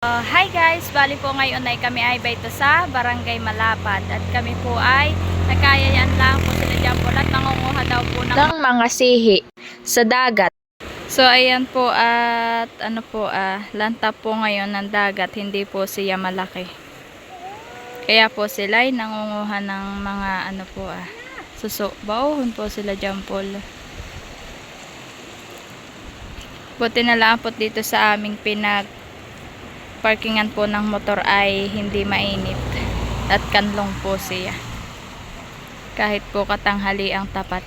Hi guys, bali po ngayon ay kami ay bayto sa Barangay Malapad at kami po ay nagkayayaan lang po sila dyan po at nangunguha daw po ng mga sihi sa dagat. So ayan po at ano po lanta po ngayon ng dagat, hindi po siya malaki. Kaya po sila ay nangunguha ng mga ano po suso. Bauhon po sila dyan po. Buti na lang po dito sa aming parkingan po ng motor ay hindi mainit at kanlong po siya kahit po katanghali ang tapat.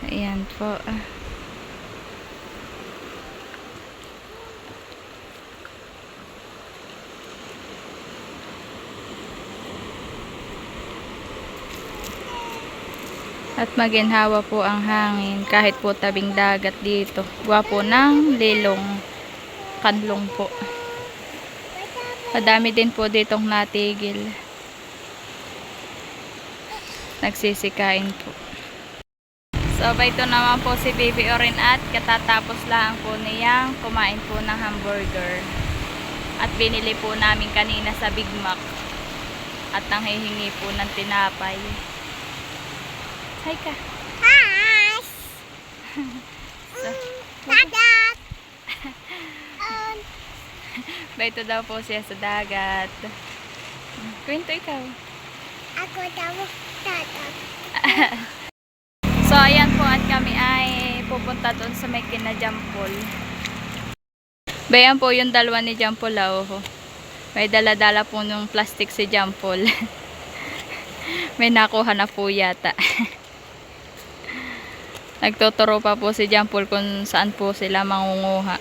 Ayan po at maginhawa po ang hangin kahit po tabing dagat dito. Gwapo ng lilong kanlong po. Madami din po ditong natigil. Nagsisikain po. So ito naman po si Baby Orin at katatapos lang po niyang kumain po ng hamburger. At binili po namin kanina sa Big Mac. At nanghihingi po ng tinapay. Hi ka. Hi. So, Dagat. Dito daw po siya sa dagat. Kwento ikaw. Ako daw dagat. So ayan po at kami ay pupunta doon sa may kina-Jampol. Bayan po yung dalawa ni Jampol oh. May dala-dala po nung plastic si Jampol. May nakuha na po yata. Nagtuturo pa po si Jampol kung saan po sila mangunguha.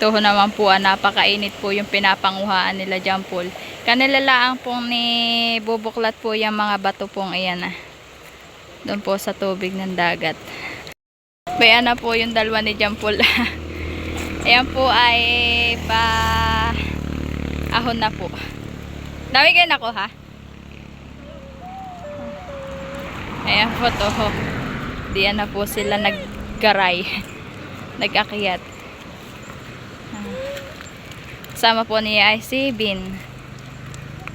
Ito naman po napakainit po yung pinapanguhaan nila Jampol. Kanila lang pong ni bubuklat po yung mga bato pong iyan doon po sa tubig ng dagat. Bayan na po yung dalawa ni Jampol. Ayan po ay ahon na po. Dami kayo nakuha? Ayan po to. Diyan na po sila naggaray. Nag-akyat. Sama po niya ay si Bin.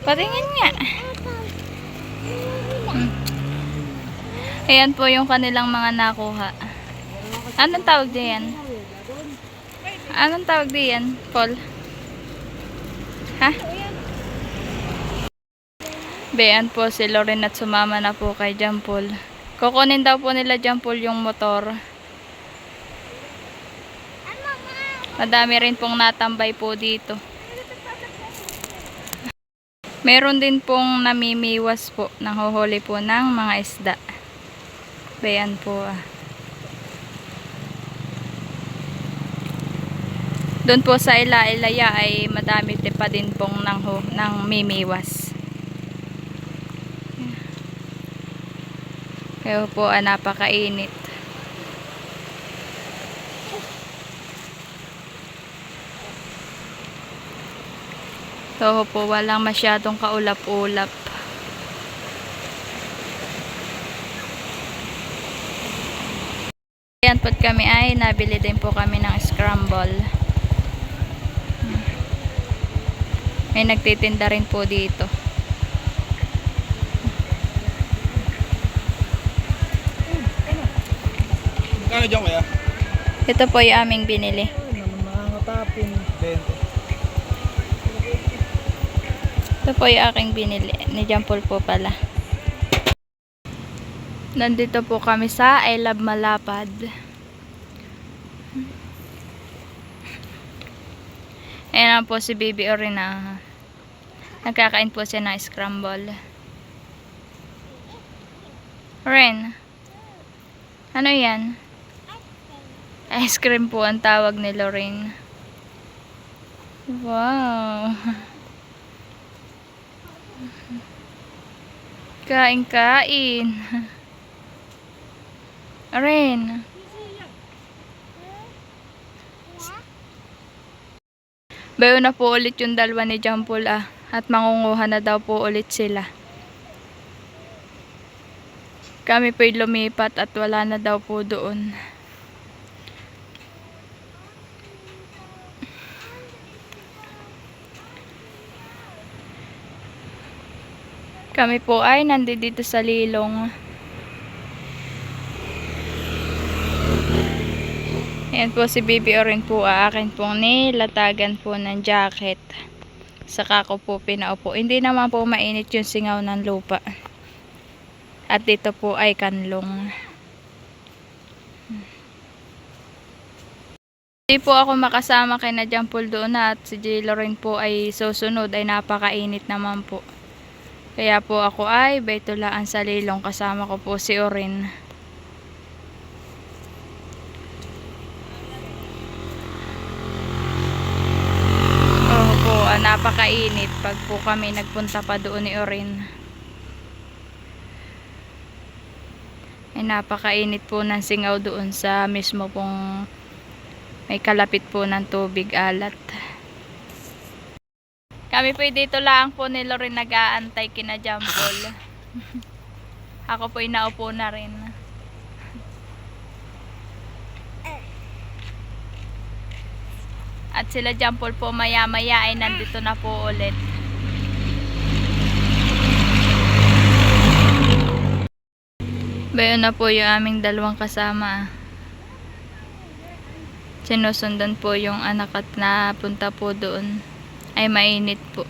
Patingin nga. Ayan po yung kanilang mga nakuha. Anong tawag diyan? Anong tawag diyan, Paul? Ha? Bayan po si Loren at sumama na po kay Jampol. Kukunin daw po nila Jampol yung motor. Madami rin pong natambay po dito. Meron din pong namimiwas po. Nanghuhuli po ng mga isda. Bayan po Doon po sa Ila-Ilaya ay madami pa din pong nang mimiwas. Kaya po napakainit. So po walang masyadong kaulap-ulap. Ayan po kami ay nabili din po kami ng scramble. May nagtitinda rin po dito. Kano dyan kaya? Ito po yung aming binili. Ito po yung aking binili. Ni Jampol po pala. Nandito po kami sa I Love Malapad. Ayan po si Baby Orina. Nagkakain po siya ng scramble. Ren, ano yan? Ice cream po ang tawag ni Lorraine. Wow. Kain-kain. Ren. Bayo na po ulit yung dalawa ni Jampol at mangunguha na daw po ulit sila. Kami po'y lumipat at wala na daw po doon. Kami po ay nandito sa Lilong. Ayan po si Bibi Orin po, akin pong nilatagan po ng jacket. Saka ko po pinaupo. Hindi naman po mainit yung singaw ng lupa. At dito po ay kanlong. Hindi po ako makasama kay na Jampol doon at si J. Loren po ay susunod ay napakainit naman po. Kaya po ako ay baytulaan sa Lilong, kasama ko po si Orin. Napakainit pag po kami nagpunta pa doon ni Orin. Ay napakainit po ng singaw doon sa mismo pong may kalapit po ng tubig alat. Kami po dito lang po ni Loren nag-aantay kina Jampol. Ako po inaupo na rin. At sila Jampol po maya-maya ay nandito na po ulit. Bayon na po yung aming dalawang kasama. Sinusundan po yung anak at napunta po doon. Ay mainit po.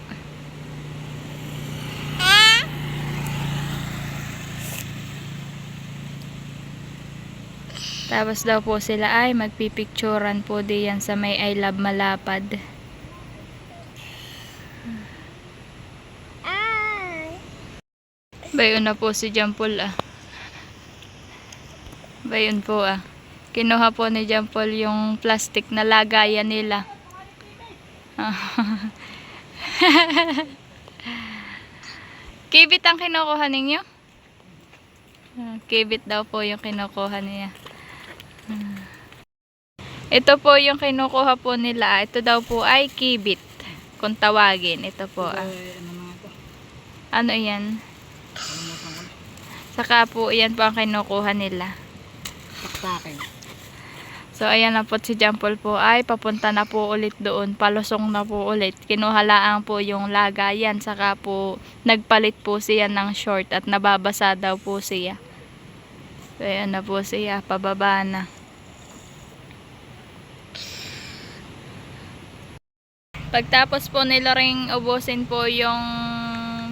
Tapos daw po sila ay magpipicturan po diyan sa may I Love Malapad. Bayon na po si Jampol Bayon po Kinuha po ni Jampol yung plastic na lagayan nila. Kibit ang kinukuha ninyo? Kibit daw po yung kinukuha niya. Ito po yung kinukuha po nila. Ito daw po ay kibit. Kung tawagin. Ito po. Ano yan? Saka po yan po ang kinukuha nila. So ayan na po si Jampol po ay papunta na po ulit doon. Palusong na po ulit. Kinuhalaan po yung lagayan. Saka po nagpalit po siya ng short at nababasa daw po siya. So ayan na po siya. Pababa na. Pagtapos po nila ring ubusin po yung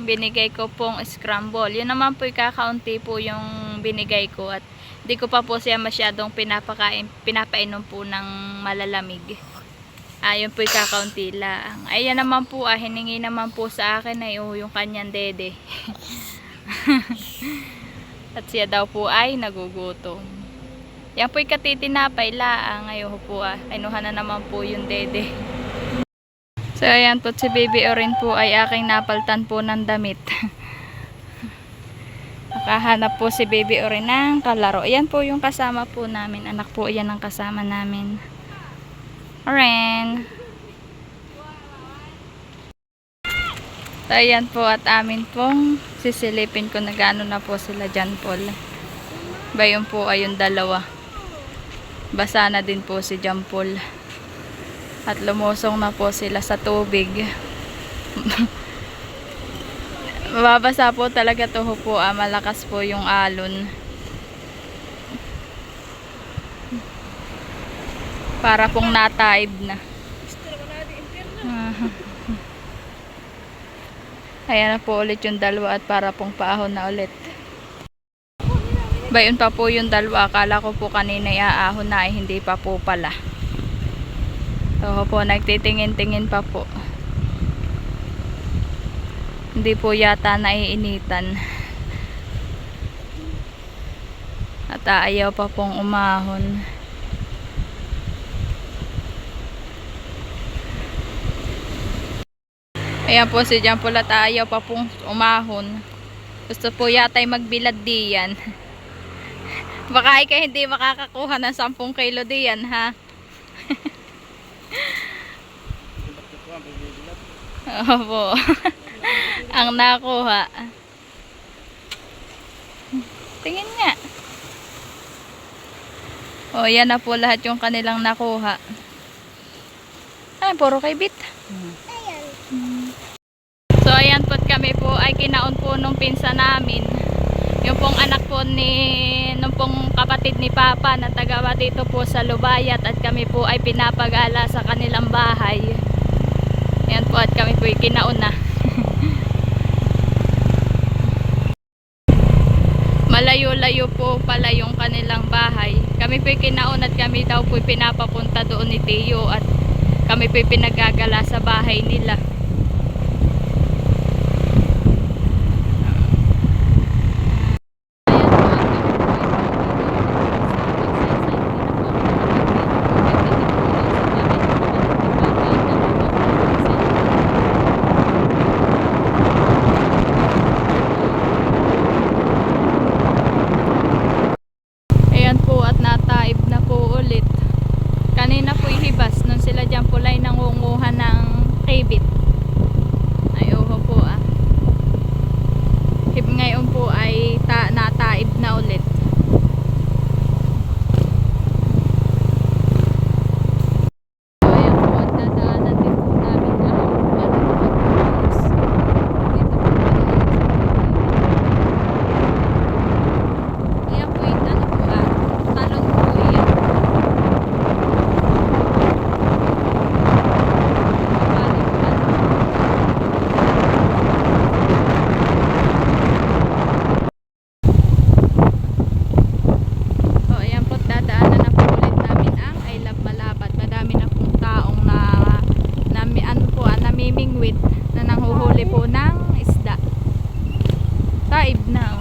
binigay ko pong scramble. Yun naman po kakaunti po yung binigay ko at di ko pa po siya masyadong pinapainom po ng malalamig. Yun po kakaunti lang. Ayan naman po hiningi naman po sa akin ay yung kanyang dede. At siya daw po ay nagugutom. Yan po katitinapay laang. Ngayon po inuha na naman po yung dede. So ayan po si Bibi Orin po ay aking napaltan po ng damit. Nakahanap po si Bibi Orin ng kalaro. Ayan po yung kasama po namin. Anak po yan ang kasama namin. Orin. So ayan po at amin pong sisilipin ko na gaano na po sila Jampol. Bayon po ay yung dalawa. Basa na din po si Jampol. At lumusong na po sila sa tubig. Mababasa po talaga to po. Malakas po yung alon. Para pong nataib na. Ayan na po ulit yung dalawa at para pong paahon na ulit. Bayon pa po yung dalawa. Akala ko po kanina iaahon na ay hindi pa po pala. So po, nagtitingin-tingin pa po. Hindi po yata naiinitan. At ayaw pa pong umahon. Ayan po si Jampol at ayaw pa pong umahon. Gusto po yata ay magbilad diyan. Baka ay kayo hindi makakakuha ng 10 kilo diyan ha. Opo. Ang nakuha. Tingin nga. O, yan na po lahat yung kanilang nakuha. Ay, puro kaibit. Ayan. So, ayan po kami po ay kinaon po nung pinsa namin. Yung pong anak po nung pong kapatid ni Papa na tagawa dito po sa Lubayat at kami po ay pinapagala sa kanilang bahay. Ayan po at kami po ay kinaon na. Malayo-layo po pala yung kanilang bahay. Kami po kinaon at kami daw po pinapapunta doon ni Tio at kami po pinagagala sa bahay nila. Ayan po at nataib na po ulit. Kanina po ihibas nung sila dyan po ay nangunguha ng kibit. Ay oho po ah. Ngayon po ay nataib na ulit. So ayan po at dadaanan din po namin ang Balubot Falls. Dito po ayan po yung ano po ah. Talon po yan. So ayan po, dadaanan na po ulit namin ang I Love Malabad. Madami na pong taong namimingwit na nanghuhuli po ng isda. Taib na.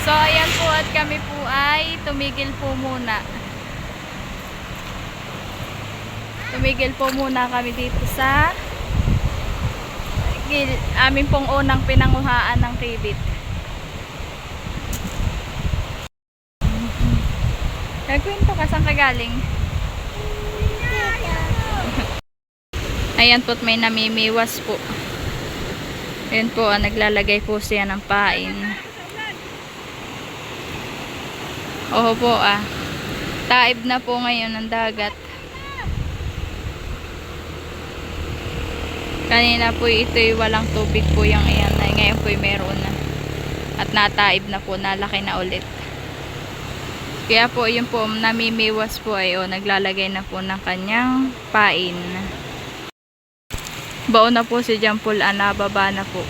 So ayan po at kami po ay tumigil po muna. Tumigil po muna kami dito sa amin pong unang pinanguhaan ng kibit. Nagkwento ka, saan ka galing? Ayan po't may namimiwas po. Ayan po, naglalagay po siya ng pain. Oho po ah. Taib na po ngayon ang dagat. Kanina po ito'y walang tubig po yung iyan. Ngayon po'y meron na. At nataib na po, nalaki na ulit. Kaya po yun po, namimiwas po ay naglalagay na po ng kanyang pain. Baon na po si Jampol, nababa na po.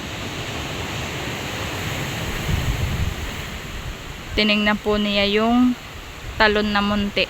Tiningnan po niya yung talon na munti.